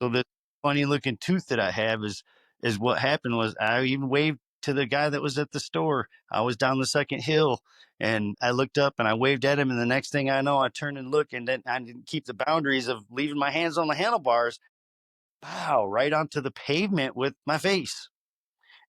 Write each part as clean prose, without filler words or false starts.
So the funny looking tooth that I have is what happened was I even waved to the guy that was at the store. I was down the second hill and I looked up and I waved at him. And the next thing I know, I turned and looked and then I didn't keep the boundaries of leaving my hands on the handlebars. Wow, right onto the pavement with my face.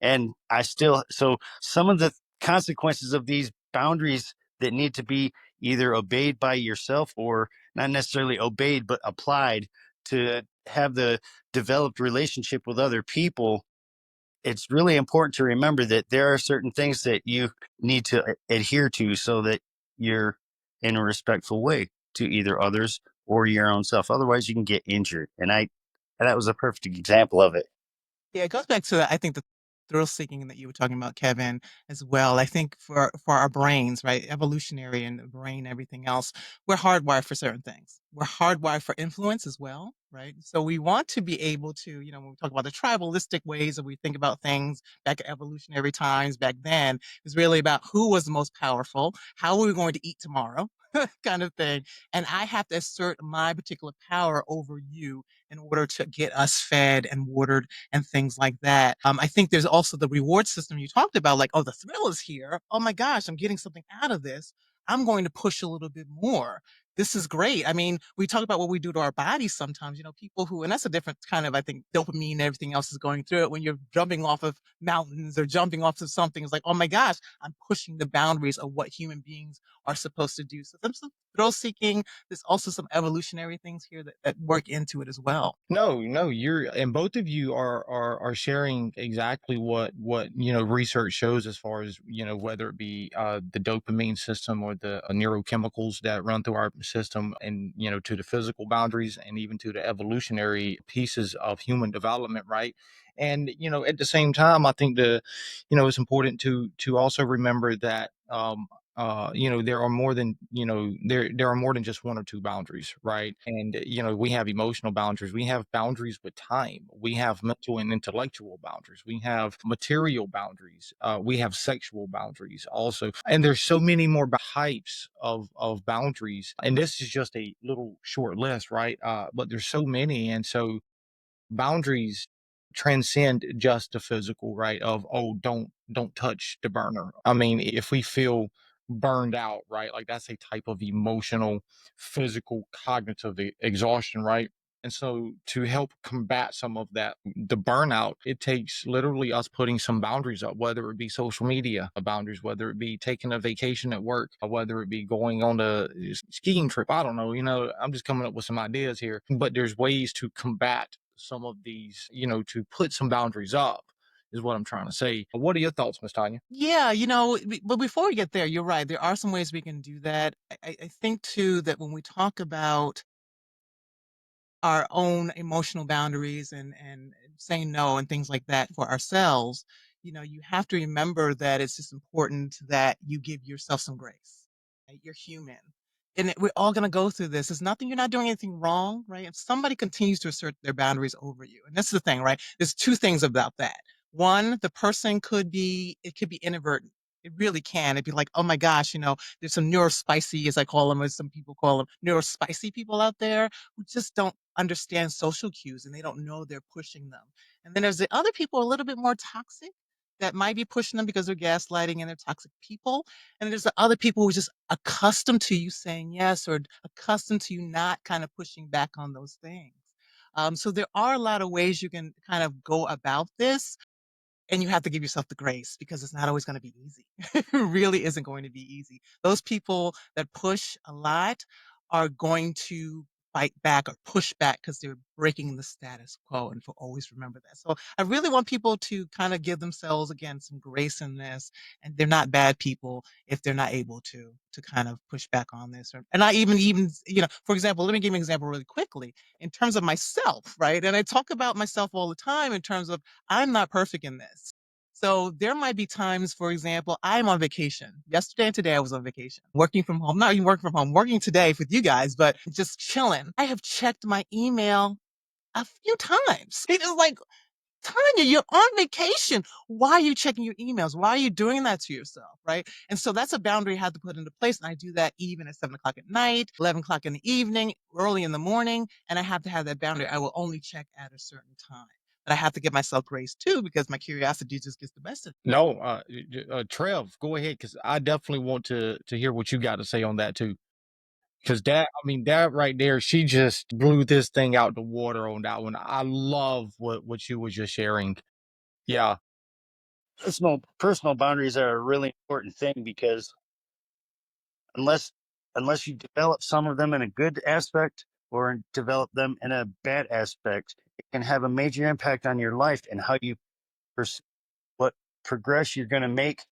And I still, so some of the consequences of these boundaries that need to be either obeyed by yourself or not necessarily obeyed, but applied to have the developed relationship with other people. It's really important to remember that there are certain things that you need to adhere to so that you're in a respectful way to either others or your own self. Otherwise, you can get injured. That was a perfect example of it. Yeah, it goes back to, I think, the thrill seeking that you were talking about, Kevin, as well. I think for our brains, right, evolutionary and the brain, everything else, we're hardwired for certain things. We're hardwired for influence as well, right? So we want to be able to, when we talk about the tribalistic ways that we think about things back at evolutionary times back then, is really about who was the most powerful, how are we going to eat tomorrow, kind of thing. And I have to assert my particular power over you in order to get us fed and watered and things like that. I think there's also the reward system you talked about, like, oh, the thrill is here. Oh my gosh, I'm getting something out of this. I'm going to push a little bit more. This is great. I mean, we talk about what we do to our bodies sometimes, people who, and that's a different kind of, I think, dopamine and everything else is going through it when you're jumping off of mountains or jumping off of something. It's like, oh my gosh, I'm pushing the boundaries of what human beings are supposed to do. So there's some thrill seeking. There's also some evolutionary things here that work into it as well. No, no, you're and both of you are sharing exactly what research shows as far as whether it be the dopamine system or the neurochemicals that run through our system, and to the physical boundaries and even to the evolutionary pieces of human development, right? And at the same time, I think it's important to also remember that there are more than there are more than just one or two boundaries, right? And we have emotional boundaries, we have boundaries with time, we have mental and intellectual boundaries, we have material boundaries, we have sexual boundaries also, and there's so many more types of boundaries, and this is just a little short list, right? But there's so many, and so boundaries transcend just the physical, right? Of, oh, don't touch the burner. I mean, if we feel burned out, right? Like that's a type of emotional, physical, cognitive exhaustion, right? And so to help combat some of that, the burnout, it takes literally us putting some boundaries up, whether it be social media boundaries, whether it be taking a vacation at work, whether it be going on a skiing trip. I don't know, I'm just coming up with some ideas here, but there's ways to combat some of these, to put some boundaries up is what I'm trying to say. What are your thoughts, Miss Tanya? Yeah, but before we get there, you're right. There are some ways we can do that. I think too that when we talk about our own emotional boundaries and saying no and things like that for ourselves, you have to remember that it's just important that you give yourself some grace. Right? You're human. And we're all going to go through this. It's nothing, you're not doing anything wrong, right? If somebody continues to assert their boundaries over you, and that's the thing, right? There's two things about that. One, the person it could be inadvertent. It really can. It'd be like, oh my gosh, there's some neurospicy, as I call them, as some people call them, neurospicy people out there who just don't understand social cues and they don't know they're pushing them. And then there's the other people a little bit more toxic that might be pushing them because they're gaslighting and they're toxic people. And there's the other people who are just accustomed to you saying yes or accustomed to you not kind of pushing back on those things. So there are a lot of ways you can kind of go about this, and you have to give yourself the grace because it's not always gonna be easy. It really isn't going to be easy. Those people that push a lot are going to fight back or push back because 'cause they're breaking the status quo, and for always remember that. So, I really want people to kinda give themselves, again, some grace in this, and they're not bad people if they're not able to kind of push back on this, or and I even, for example, let me give you an example really quickly in terms of myself, right? And I talk about myself all the time in terms of I'm not perfect in this. So there might be times, for example, I'm on vacation. Yesterday and today I was on vacation, working from home, not even working from home, working today with you guys, but just chilling. I have checked my email a few times. It is like Tanya, you're on vacation. Why are you checking your emails? Why are you doing that to yourself? Right. And so that's a boundary I have to put into place. And I do that even at 7 o'clock at night, 11 o'clock in the evening, early in the morning. And I have to have that boundary. I will only check at a certain time. But I have to give myself grace too, because my curiosity just gets the best of me. No, Trev, go ahead, because I definitely want to hear what you got to say on that too. Because that, I mean, that right there, she just blew this thing out the water on that one. I love what you was just sharing. Yeah. Personal boundaries are a really important thing because unless unless you develop some of them in a good aspect or develop them in a bad aspect, it can have a major impact on your life and how you perceive what progress you're going to make,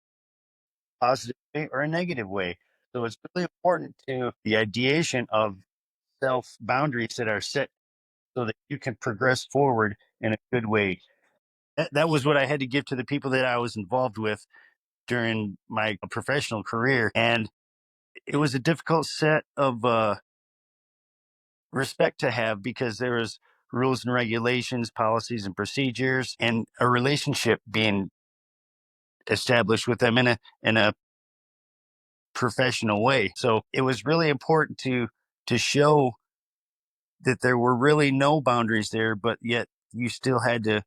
positive way or a negative way. So it's really important to the ideation of self boundaries that are set so that you can progress forward in a good way. That was what I had to give to the people that I was involved with during my professional career. And it was a difficult set of respect to have because there was rules and regulations, policies and procedures, and a relationship being established with them in a professional way. So it was really important to show that there were really no boundaries there, but yet you still had to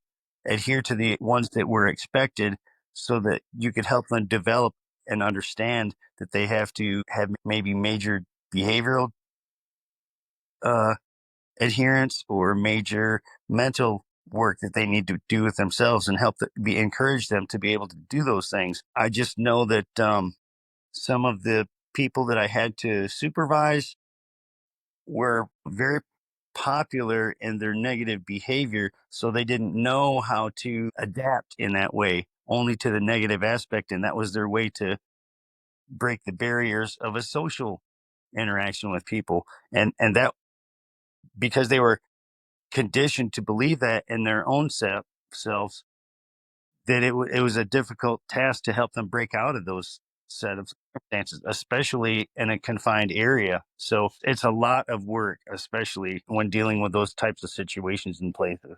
adhere to the ones that were expected so that you could help them develop and understand that they have to have maybe major behavioral uh, adherence or major mental work that they need to do with themselves and be encourage them to be able to do those things. I just know that some of the people that I had to supervise were very popular in their negative behavior, so they didn't know how to adapt in that way, only to the negative aspect, and that was their way to break the barriers of a social interaction with people, and that because they were conditioned to believe that in their own selves, that it was a difficult task to help them break out of those set of circumstances, especially in a confined area. So it's a lot of work, especially when dealing with those types of situations in places.